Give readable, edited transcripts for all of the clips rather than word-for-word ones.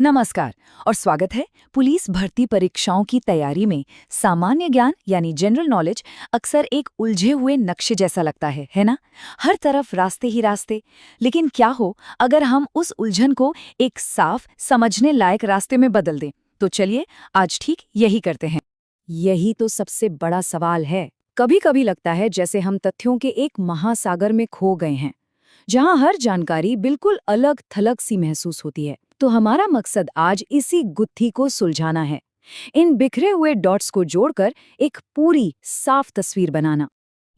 नमस्कार और स्वागत है। पुलिस भर्ती परीक्षाओं की तैयारी में सामान्य ज्ञान यानी जनरल नॉलेज अक्सर एक उलझे हुए नक्शे जैसा लगता है ना? हर तरफ रास्ते ही रास्ते। लेकिन क्या हो अगर हम उस उलझन को एक साफ समझने लायक रास्ते में बदल दें? तो चलिए आज ठीक यही करते हैं। यही तो सबसे बड़ा सवाल है। कभी कभी लगता है जैसे हम तथ्यों के एक महासागर में खो गए हैं, जहां हर जानकारी बिल्कुल अलग थलग सी महसूस होती है। तो हमारा मकसद आज इसी गुत्थी को सुलझाना है, इन बिखरे हुए डॉट्स को जोड़कर एक पूरी साफ तस्वीर बनाना।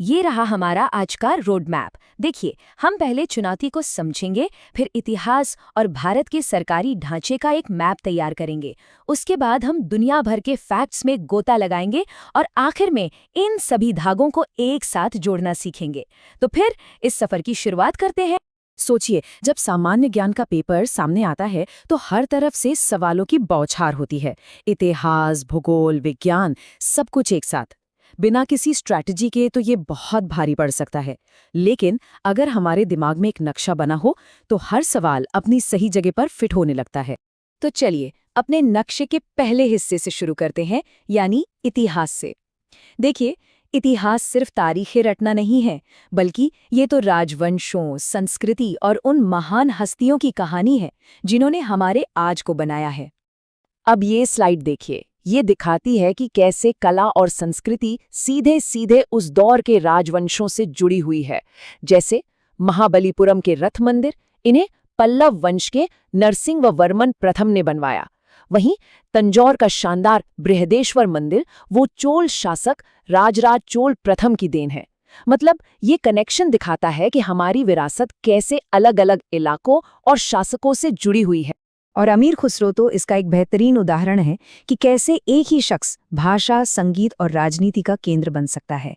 ये रहा हमारा आज का रोड मैप। देखिए, हम पहले चुनौती को समझेंगे, फिर इतिहास और भारत के सरकारी ढांचे का एक मैप तैयार करेंगे। उसके बाद हम दुनिया भर के फैक्ट्स में गोता लगाएंगे और आखिर में इन सभी धागों को एक साथ जोड़ना सीखेंगे। तो फिर इस सफर की शुरुआत करते हैं। सोचिए, जब सामान्य ज्ञान का पेपर सामने आता है तो हर तरफ से सवालों की बौछार होती है। इतिहास, भूगोल, विज्ञान, सब कुछ एक साथ। बिना किसी स्ट्रैटेजी के तो ये बहुत भारी पड़ सकता है। लेकिन अगर हमारे दिमाग में एक नक्शा बना हो तो हर सवाल अपनी सही जगह पर फिट होने लगता है। तो चलिए अपने नक्शे के पहले हिस्से से शुरू करते हैं, यानी इतिहास से। देखिए, इतिहास सिर्फ तारीखें रटना नहीं है, बल्कि ये तो राजवंशों, संस्कृति और उन महान हस्तियों की कहानी है जिन्होंने हमारे आज को बनाया है। अब ये स्लाइड देखिए, ये दिखाती है कि कैसे कला और संस्कृति सीधे सीधे उस दौर के राजवंशों से जुड़ी हुई है। जैसे महाबलीपुरम के रथ मंदिर, इन्हें पल्लव वंश के नरसिंहवर्मन प्रथम ने बनवाया। वहीं तंजौर का शानदार बृहदेश्वर मंदिर वो चोल शासक राजराज चोल प्रथम की देन है। मतलब ये कनेक्शन दिखाता है कि हमारी विरासत कैसे अलग अलग इलाकों और शासकों से जुड़ी हुई है। और अमीर खुसरो तो इसका एक बेहतरीन उदाहरण है कि कैसे एक ही शख्स भाषा, संगीत और राजनीति का केंद्र बन सकता है।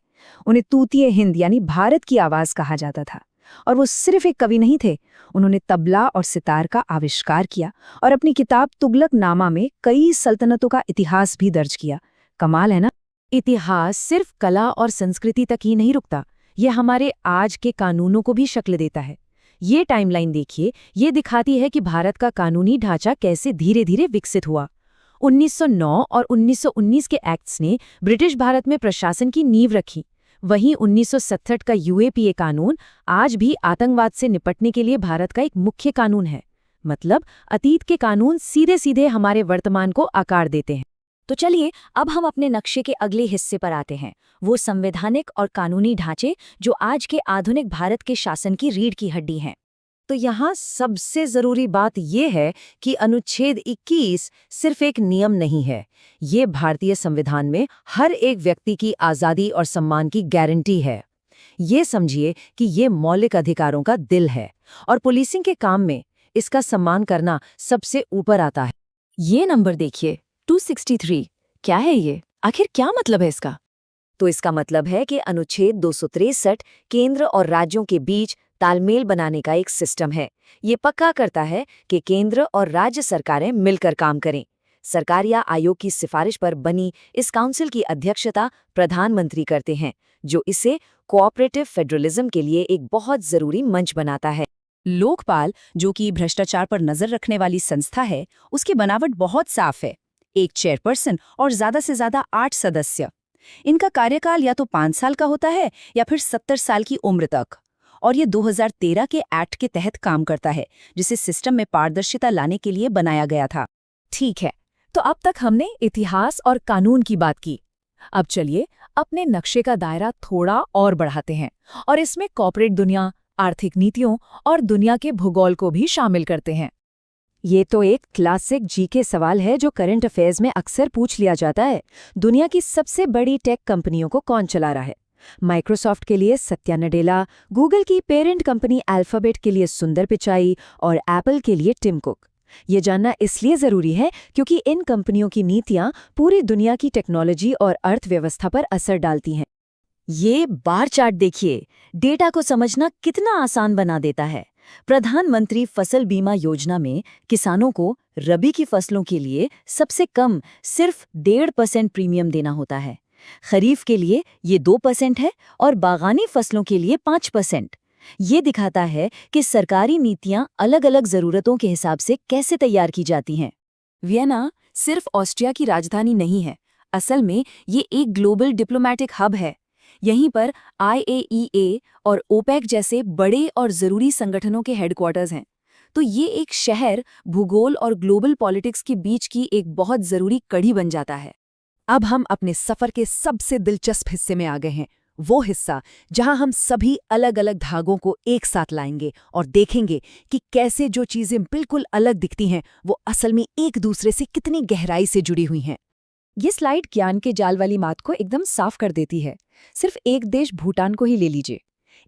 उन्हें तूतीय हिंद यानी भारत की आवाज कहा जाता था। और वो सिर्फ एक कवि नहीं थे, उन्होंने तबला और सितार का आविष्कार किया और अपनी किताब तुगलकनामा में कई सल्तनतों का इतिहास भी दर्ज किया। कमाल है ना? इतिहास सिर्फ कला और संस्कृति तक ही नहीं रुकता, ये हमारे आज के कानूनों को भी शक्ल देता है। ये टाइमलाइन देखिए, ये दिखाती है कि भारत का कानूनी ढांचा कैसे धीरे धीरे विकसित हुआ। 1909 और 1919 के एक्ट्स ने ब्रिटिश भारत में प्रशासन की नींव रखी। वहीं 1967 का यूएपीए कानून आज भी आतंकवाद से निपटने के लिए भारत का एक मुख्य कानून है। मतलब अतीत के कानून सीधे सीधे हमारे वर्तमान को आकार देते हैं। तो चलिए अब हम अपने नक्शे के अगले हिस्से पर आते हैं, वो संवैधानिक और कानूनी ढांचे जो आज के आधुनिक भारत के शासन की रीढ़ की हड्डी हैं। तो यहाँ सबसे जरूरी बात यह है कि अनुच्छेद 21 सिर्फ एक नियम नहीं है, ये भारतीय संविधान में हर एक व्यक्ति की आज़ादी और सम्मान की गारंटी है। ये समझिए कि ये मौलिक अधिकारों का दिल है और पुलिसिंग के काम में इसका सम्मान करना सबसे ऊपर आता है। ये नंबर देखिए, 263। क्या है ये? आखिर क्या मतलब है इसका? तो इसका मतलब है कि अनुच्छेद 263 केंद्र और राज्यों के बीच तालमेल बनाने का एक सिस्टम है। ये पक्का करता है कि केंद्र और राज्य सरकारें मिलकर काम करें। सरकार या आयोग की सिफारिश पर बनी इस काउंसिल की अध्यक्षता प्रधानमंत्री करते हैं, जो इसे कोऑपरेटिव फेडरलिज्म के लिए एक बहुत जरूरी मंच बनाता है। लोकपाल, जो कि भ्रष्टाचार पर नजर रखने वाली संस्था है, उसकी बनावट बहुत साफ है। एक चेयरपर्सन और ज्यादा से ज्यादा 8 सदस्य। इनका कार्यकाल या तो 5 साल का होता है या फिर 70 साल की उम्र तक। और ये 2013 के एक्ट के तहत काम करता है, जिसे सिस्टम में पारदर्शिता लाने के लिए बनाया गया था। ठीक है, तो अब तक हमने इतिहास और कानून की बात की। अब चलिए अपने नक्शे का दायरा थोड़ा और बढ़ाते हैं और इसमें कॉर्पोरेट दुनिया, आर्थिक नीतियों और दुनिया के भूगोल को भी शामिल करते हैं। ये तो एक क्लासिक जीके सवाल है जो करंट अफेयर्स में अक्सर पूछ लिया जाता है। दुनिया की सबसे बड़ी टेक कंपनियों को कौन चला रहा है? माइक्रोसॉफ्ट के लिए सत्या नडेला, गूगल की पेरेंट कंपनी अल्फाबेट के लिए सुंदर पिचाई और एप्पल के लिए टिम कुक। ये जानना इसलिए जरूरी है क्योंकि इन कंपनियों की नीतियां पूरी दुनिया की टेक्नोलॉजी और अर्थव्यवस्था पर असर डालती हैं। ये बार चार्ट देखिए, डेटा को समझना कितना आसान बना देता है। प्रधानमंत्री फसल बीमा योजना में किसानों को रबी की फसलों के लिए सबसे कम सिर्फ 1.5% प्रीमियम देना होता है। खरीफ के लिए ये 2% है और बागानी फसलों के लिए 5%। ये दिखाता है कि सरकारी नीतियां अलग-अलग जरूरतों के हिसाब से कैसे तैयार की जाती हैं। वियना सिर्फ ऑस्ट्रिया की राजधानी नहीं है, असल में ये एक ग्लोबल डिप्लोमैटिक हब है। यहीं पर IAEA और ओपेक जैसे बड़े और जरूरी संगठनों के हेडक्वार्टर्स हैं। तो ये एक शहर भूगोल और ग्लोबल पॉलिटिक्स के बीच की एक बहुत जरूरी कड़ी बन जाता है। अब हम अपने सफर के सबसे दिलचस्प हिस्से में आ गए हैं, वो हिस्सा जहां हम सभी अलग अलग धागों को एक साथ लाएंगे और देखेंगे कि कैसे जो चीजें बिल्कुल अलग दिखती हैं वो असल में एक दूसरे से कितनी गहराई से जुड़ी हुई हैं। ये स्लाइड ज्ञान के जाल वाली बात को एकदम साफ कर देती है। सिर्फ एक देश भूटान को ही ले लीजिए।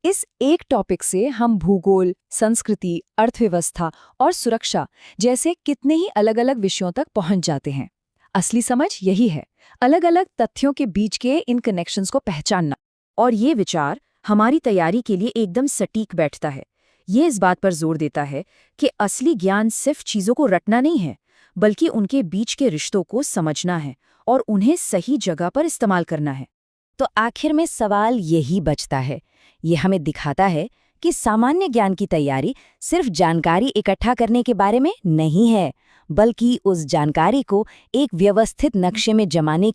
इस एक टॉपिक से हम भूगोल, संस्कृति, अर्थव्यवस्था और सुरक्षा जैसे कितने ही अलग-अलग विषयों तक पहुंच जाते हैं। असली समझ यही है, अलग-अलग तथ्यों के बीच के इन कनेक्शंस को पहचानना। और ये विचार हमारी तैयारी के लिए एकदम सटीक बैठता है। ये इस बात पर जोर देता है कि असली ज्ञान सिर्फ चीजों को रटना नहीं है, बल्कि उनके बीच के रिश्तों को समझना है और उन्हें सही जगह पर इस्तेमाल करना है। तो आखिर में सवाल यही बचता है। ये हमें दिखाता है कि सामान्य ज्ञान की तैयारी सिर्फ जानकारी इकट्ठा करने के बारे में नहीं है, बल्कि उस जानकारी को एक व्यवस्थित नक्शे में जमाने